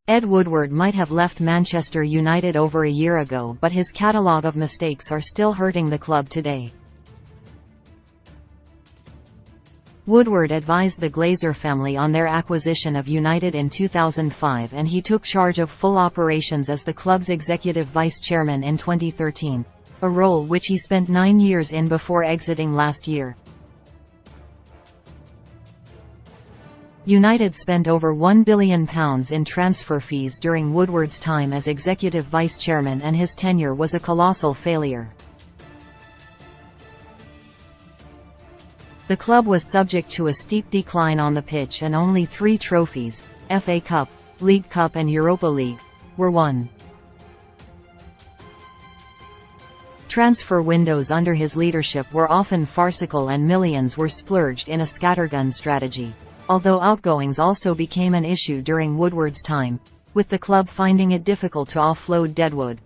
Ed Woodward might have left Manchester United over a year ago, but his catalogue of mistakes are still hurting the club today. Woodward advised the Glazer family on their acquisition of United in 2005, and he took charge of full operations as the club's executive vice-chairman in 2013, a role which he spent 9 years in before exiting last year. United spent over £1 billion in transfer fees during Woodward's time as executive vice-chairman, and his tenure was a colossal failure. The club was subject to a steep decline on the pitch, and only 3 trophies, FA Cup, League Cup and Europa League, were won. Transfer windows under his leadership were often farcical and millions were splurged in a scattergun strategy, although outgoings also became an issue during Woodward's time, with the club finding it difficult to offload Deadwood.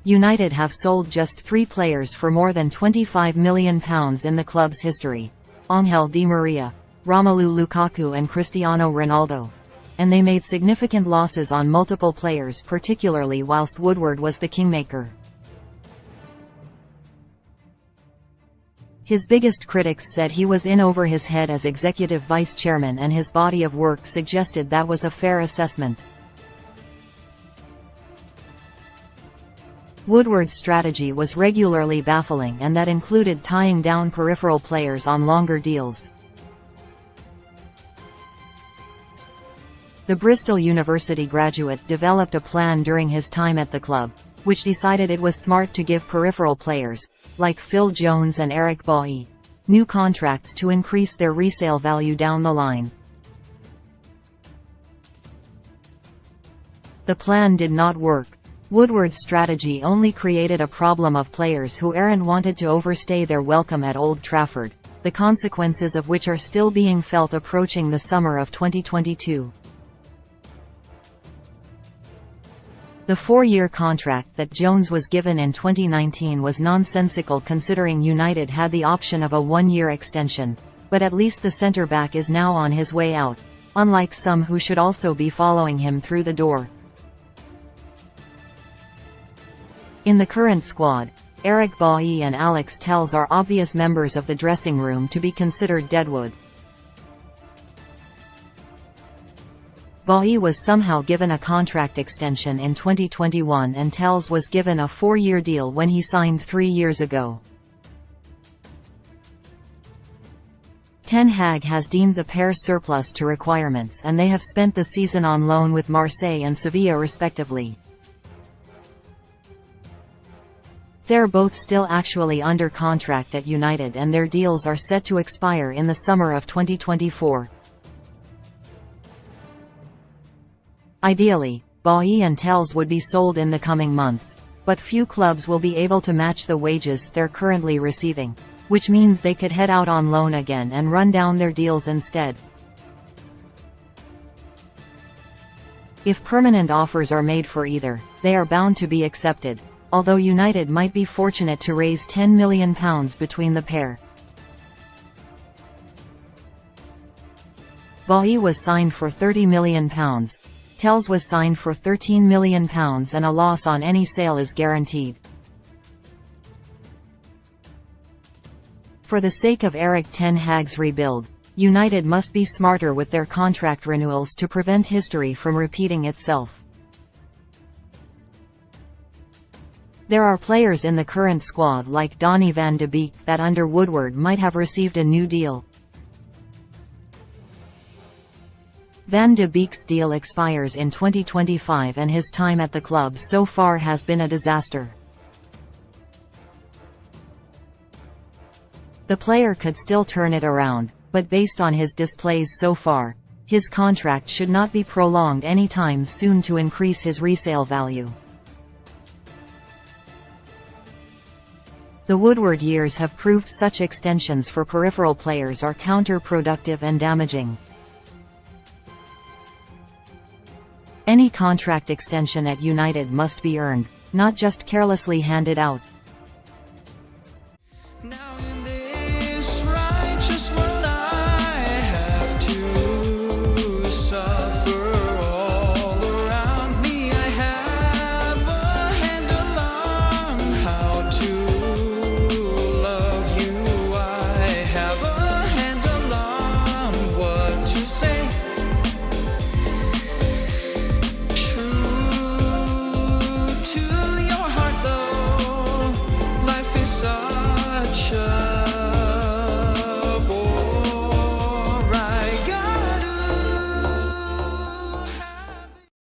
United have sold just 3 players for more than £25 million in the club's history: Angel Di Maria, Romelu Lukaku and Cristiano Ronaldo. And they made significant losses on multiple players, particularly whilst Woodward was the kingmaker. His biggest critics said he was in over his head as executive vice-chairman, and his body of work suggested that was a fair assessment. Woodward's strategy was regularly baffling, and that included tying down peripheral players on longer deals. The Bristol University graduate developed a plan during his time at the club, which decided it was smart to give peripheral players, like Phil Jones and Eric Bailly, new contracts to increase their resale value down the line. The plan did not work. Woodward's strategy only created a problem of players who wanted to overstay their welcome at Old Trafford, the consequences of which are still being felt approaching the summer of 2022. The 4-year contract that Jones was given in 2019 was nonsensical, considering United had the option of a 1-year extension, but at least the centre-back is now on his way out, unlike some who should also be following him through the door. In the current squad, Eric Bailly and Alex Telles are obvious members of the dressing room to be considered deadwood. Bailly was somehow given a contract extension in 2021, and Telles was given a 4-year deal when he signed 3 years ago. Ten Hag has deemed the pair surplus to requirements, and they have spent the season on loan with Marseille and Sevilla respectively. They're both still actually under contract at United, and their deals are set to expire in the summer of 2024. Ideally, Bailly and Telles would be sold in the coming months, but few clubs will be able to match the wages they're currently receiving, which means they could head out on loan again and run down their deals instead. If permanent offers are made for either, they are bound to be accepted, although United might be fortunate to raise £10 million between the pair. Bailly was signed for £30 million. Telles was signed for £13 million, and a loss on any sale is guaranteed. For the sake of Erik ten Hag's rebuild, United must be smarter with their contract renewals to prevent history from repeating itself. There are players in the current squad like Donny van de Beek that under Woodward might have received a new deal. Van de Beek's deal expires in 2025, and his time at the club so far has been a disaster. The player could still turn it around, but based on his displays so far, his contract should not be prolonged anytime soon to increase his resale value. The Woodward years have proved such extensions for peripheral players are counterproductive and damaging. Any contract extension at United must be earned, not just carelessly handed out.